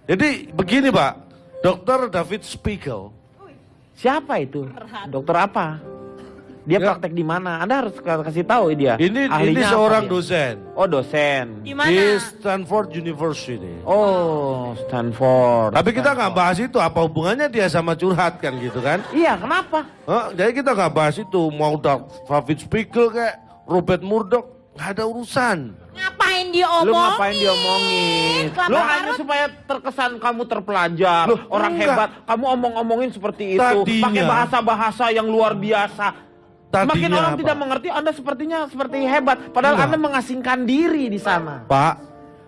Jadi begini Pak, Dr. David Spiegel. Siapa itu? Dokter apa? Dia praktek di mana? Anda harus kasih tahu dia. Ini Ahlinya seorang apa dia? dosen. Oh, dosen. Di mana? Di Stanford University. Oh, Stanford. Tapi kita nggak bahas itu, apa hubungannya dia sama curhat kan gitu kan? Iya, kenapa? Jadi kita nggak bahas itu, mau David Spiegel kayak Robert Murdoch, nggak ada urusan. Ngapain diomongin? Lu ngapain diomongin? Kelapa Lu parut. hanya supaya terkesan kamu terpelajar, Loh, orang enggak. hebat. Kamu omong-omongin seperti itu, Tadinya. pakai bahasa-bahasa yang luar biasa. Makin Tadinya orang apa? tidak mengerti, Anda sepertinya seperti hebat. Padahal Enggak. Anda mengasingkan diri di sana. Pak,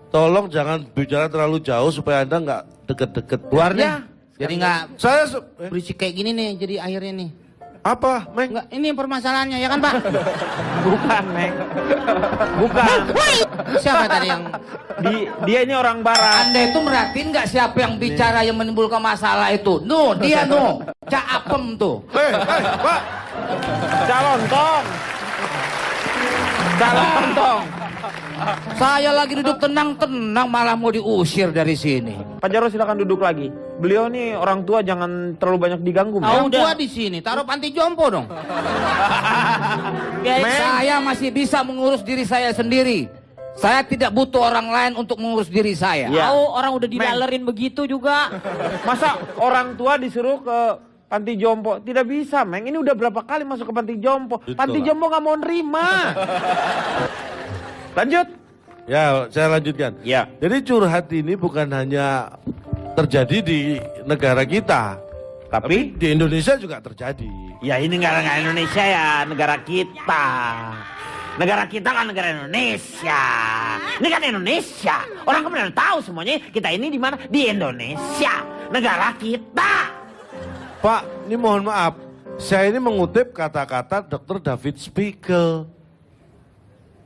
tolong jangan bicara terlalu jauh supaya Anda nggak deket-deket. Keluar nih. Ya. Jadi nggak Saya berisik kayak gini nih, jadi akhirnya nih. apa, Meng? Enggak, ini permasalahannya ya kan Pak? Bukan, Neng. Bukan. Siapa tadi yang... Dia ini orang barat. Anda itu merhatiin nggak siapa yang bicara yang menimbulkan masalah itu? No, dia no. Cak Apem tuh. Pak. Calontong. Calontong. Saya lagi duduk tenang-tenang malah mau diusir dari sini. Pak Jarod silakan duduk lagi. Beliau nih orang tua, jangan terlalu banyak diganggu. Tahu Meng. gua di sini, taruh panti jompo dong. Meng. Saya masih bisa mengurus diri saya sendiri. Saya tidak butuh orang lain untuk mengurus diri saya. Ya. Tahu orang udah dilalerin begitu juga. Masa orang tua disuruh ke panti jompo? Tidak bisa, Meng. Ini udah berapa kali masuk ke panti jompo. Betul, Panti lah. jompo nggak mau nerima. Lanjut. Ya, saya lanjutkan. Ya. Jadi curhat ini bukan hanya terjadi di negara kita, Tapi di Indonesia juga terjadi. ya ini nggak Indonesia ya, negara kita. Negara kita kan negara Indonesia. Ini kan Indonesia. Orang kemudian tahu semuanya kita ini di mana? Di Indonesia. Negara kita. Pak, ini mohon maaf, saya ini mengutip kata-kata Dr. David Spiegel.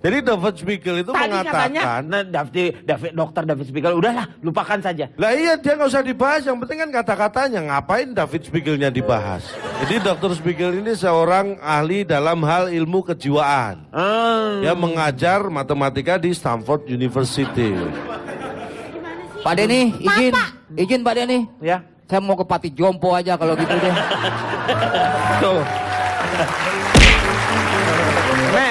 Jadi David Spiegel itu Tadi katanya, mengatakan, Dokter David Spiegel, udahlah lupakan saja. lah iya dia nggak usah dibahas, yang penting kan kata-katanya, ngapain David Spiegelnya dibahas. Jadi Dr. Spiegel ini seorang ahli dalam hal ilmu kejiwaan. Dia mengajar matematika di Stanford University. Pak Denny, izin Pak Denny. Ya. Saya mau ke Pati Jompo aja kalau gitu deh. Tuh.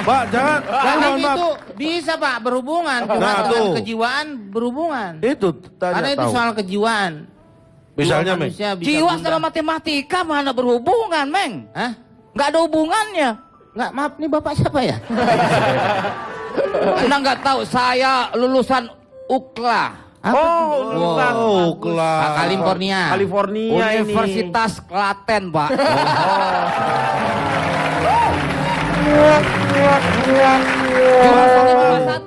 Pak, jangan, Karena mohon maaf. itu bisa Pak berhubungan, cuma Nah, dengan tuh. kejiwaan berhubungan. Itu Karena tanya itu tahu. soal kejiwaan. Misalnya, Jiwa Meng. manusia bisa Jiwa berubah. sama matematika mana berhubungan, Meng? Hah? Nggak ada hubungannya. Nggak, maaf nih Bapak siapa ya? Anda nggak tahu, saya lulusan UKLA. Apa tuh? Lulusan Oh, kelas. California. California ini. Universitas Klaten, Pak.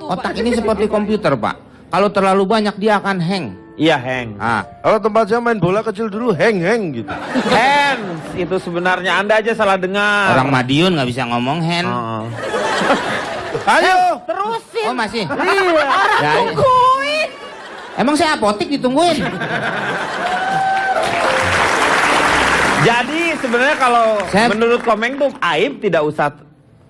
Otak ini seperti komputer Pak. Kalau terlalu banyak dia akan hang. Iya, Heng. Ah, Kalau tempat saya main bola kecil dulu, heng gitu. Hands itu sebenarnya Anda aja salah dengar. orang Madiun nggak bisa ngomong hand. Heeh. Ayo. Terusin. Oh masih. Iya. Ya, Tungguin. emang saya apotik ditungguin. Jadi sebenarnya kalau Saya- menurut Komeng tuh aib tidak usah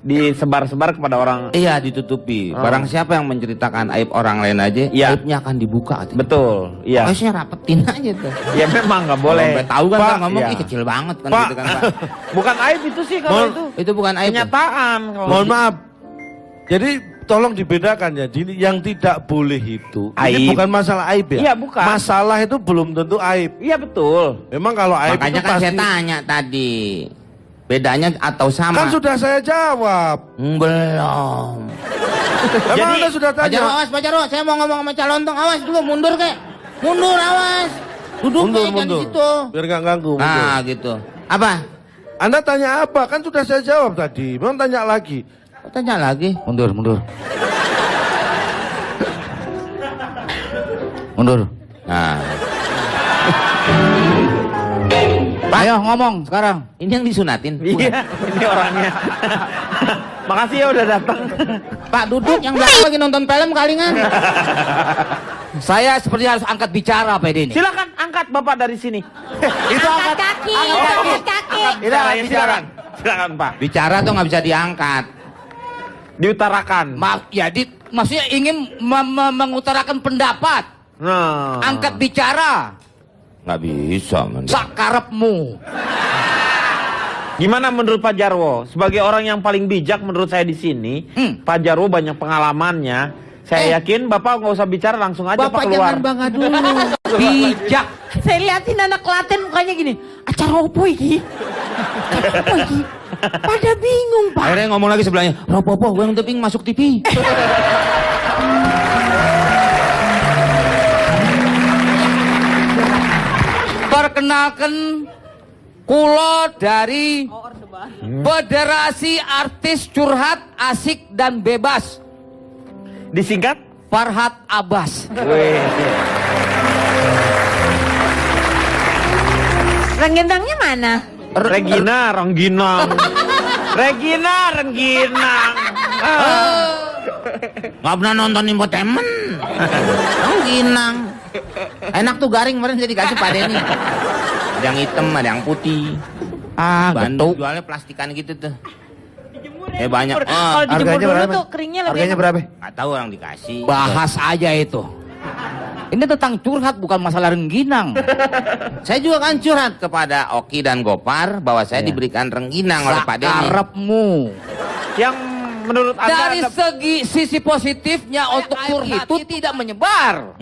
disebar-sebar kepada orang. Iya ditutupi. Oh. Barang siapa yang menceritakan aib orang lain aja, Iya. aibnya akan dibuka. Betul, iya. Oh, saya rapetin aja tuh. Ya memang nggak boleh. Kalau tahu kan Pak, Pak, ngomong iya. "Ih, kecil banget kan Pak. gitu kan Pak. Bukan aib itu sih kalau Mohon- itu. Itu bukan aib. Kenyataan. kalau Mohon gitu. maaf. Jadi tolong dibedakan ya. Yang tidak boleh itu, ini Aib. bukan masalah aib ya. Iya, bukan. Masalah itu belum tentu aib. Iya betul. Memang kalau aib Makanya itu kan pasti. saya tanya tadi. Bedanya atau sama? Kan sudah saya jawab. Belum. Emang Jadi- Anda sudah Pak tanya? Jarwo, awas Pak Jarwo, saya mau ngomong sama calontong. Awas dulu, mundur kek. Mundur, awas. Duduk Mundur, kek, jangan di mundur. situ. Biar nggak ganggu. mundur. Nah, gitu. Apa? Anda tanya apa? Kan sudah saya jawab tadi. Memang tanya lagi. Kok tanya lagi? Mundur, mundur. Mundur. Nah, Ayo ngomong sekarang. ini yang disunatin. Iya, ini orangnya. Makasih ya udah datang. Pak duduk yang belakang lagi nonton film kalingan. Saya seperti harus angkat bicara, Pak Denny. Silakan angkat Bapak dari sini. Itu Angkat kaki. Angkat kaki. Bicara, silakan. Silakan Pak. Bicara tuh nggak bisa diangkat. Diutarakan. Maksudnya ingin mengutarakan pendapat. Nah. Angkat bicara. Nggak bisa, men. Sakarepmu. Gimana menurut Pak Jarwo? Sebagai orang yang paling bijak menurut saya di sini, Pak Jarwo banyak pengalamannya. Saya yakin Bapak nggak usah bicara, langsung aja Pak keluar. bangga dulu. Bijak. Saya liatin anak Klaten mukanya gini. Acara opo iki? Acara opo iki? Pada bingung, Pak. Akhirnya ngomong lagi sebelahnya, Ropopo, gue yang teping masuk TV. Perkenalkan kulo dari Federasi Artis Curhat Asik dan Bebas, Disingkat? Farhat Abbas. Wih. Renggendangnya mana? Regina Rengginang. Regina Rengginang. Nggak pernah nonton infotainment. Ginang. Enak tuh garing kemarin saya dikasih Pak Denny. Ada yang hitam, ada yang putih. Bandung jualnya plastikan gitu tuh. Banyak. Kalau dijemur dulu tuh keringnya lebih Harganya enak. berapa? Nggak tahu orang dikasih. Bahas aja itu. Ini tentang curhat, bukan masalah rengginang. Saya juga kan curhat kepada Oki dan Gopar bahwa saya diberikan rengginang oleh Pak Denny. Sakarepmu. Yang menurut Anda Dari segi sisi positifnya untuk curhat itu tidak menyebar.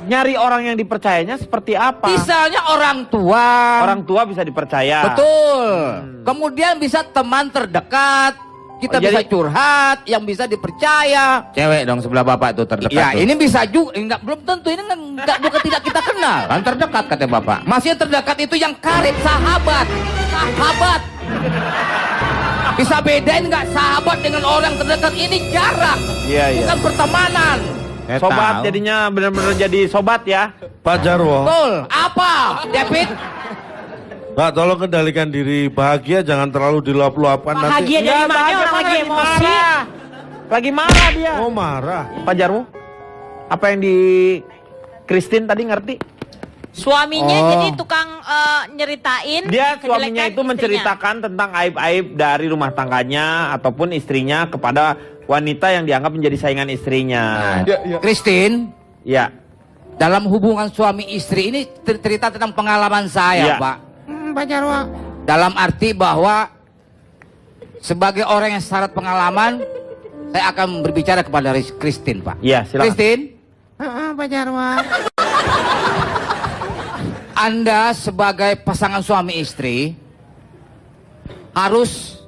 nyari orang yang dipercayanya seperti apa? Misalnya orang tua. Orang tua bisa dipercaya. Betul. Kemudian bisa teman terdekat. Kita Oh, jadi- bisa curhat, yang bisa dipercaya. Cewek dong sebelah bapak tuh terdekat Ya tuh. ini bisa juga, enggak, belum tentu ini kan enggak, bukan tidak kita kenal. Kan terdekat kata bapak. Masih terdekat itu yang karib, sahabat. Sahabat. Bisa bedain nggak sahabat dengan orang terdekat, ini jarak. Iya, iya. Bukan pertemanan. Sobat jadinya benar-benar jadi sobat ya. Pak Jarwo, Betul. Apa, David? Pak tolong kendalikan diri, bahagia jangan terlalu diluap-luapkan nanti. Bahagia dari Nggak, mana bahagia orang mah lagi emosi. marah. Lagi marah dia. Oh marah. Pak Jarwo, apa yang di Christine tadi ngerti? Suaminya Oh. jadi tukang nyeritain. Dia kejelekan suaminya itu istrinya. menceritakan tentang aib-aib dari rumah tangganya ataupun istrinya kepada wanita yang dianggap menjadi saingan istrinya. Christine, Ya. dalam hubungan suami istri ini cerita tentang pengalaman saya, Iya. Pak. Pak Jarwo. Dalam arti bahwa sebagai orang yang syarat pengalaman, saya akan berbicara kepada Christine, Pak. Iya, silakan. Christine, Pak Jarwo. Anda sebagai pasangan suami istri harus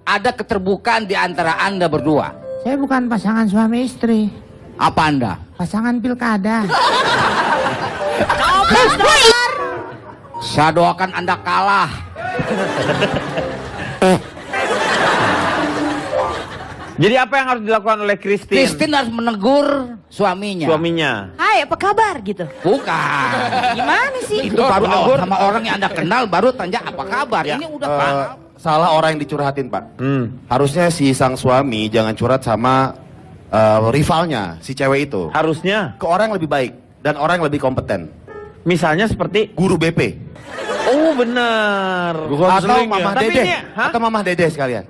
ada keterbukaan di antara Anda berdua. Saya bukan pasangan suami istri, Apa Anda? pasangan pilkada. Saya doakan Anda kalah. Jadi apa yang harus dilakukan oleh Christine? Christine harus menegur suaminya. Suaminya. Hai, apa kabar gitu? Bukan. Gimana sih? Itu baru sama orang yang Anda kenal baru tanya apa kabar. Ya. Ini udah Pak. Salah orang yang dicurhatin, Pak. Harusnya Harusnya si sang suami jangan curhat sama rivalnya, si cewek itu. harusnya. Ke orang yang lebih baik dan orang yang lebih kompeten. Misalnya seperti Guru BP. oh benar. Guru Atau konseling Mamah ya. Tapi Dede. ini, hah? Atau Mamah Dede sekalian.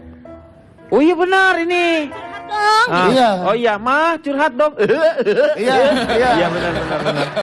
Oh iya benar ini. Ah, Iya. Oh iya, mah curhat dong. Iya, iya. Iya benar benar benar.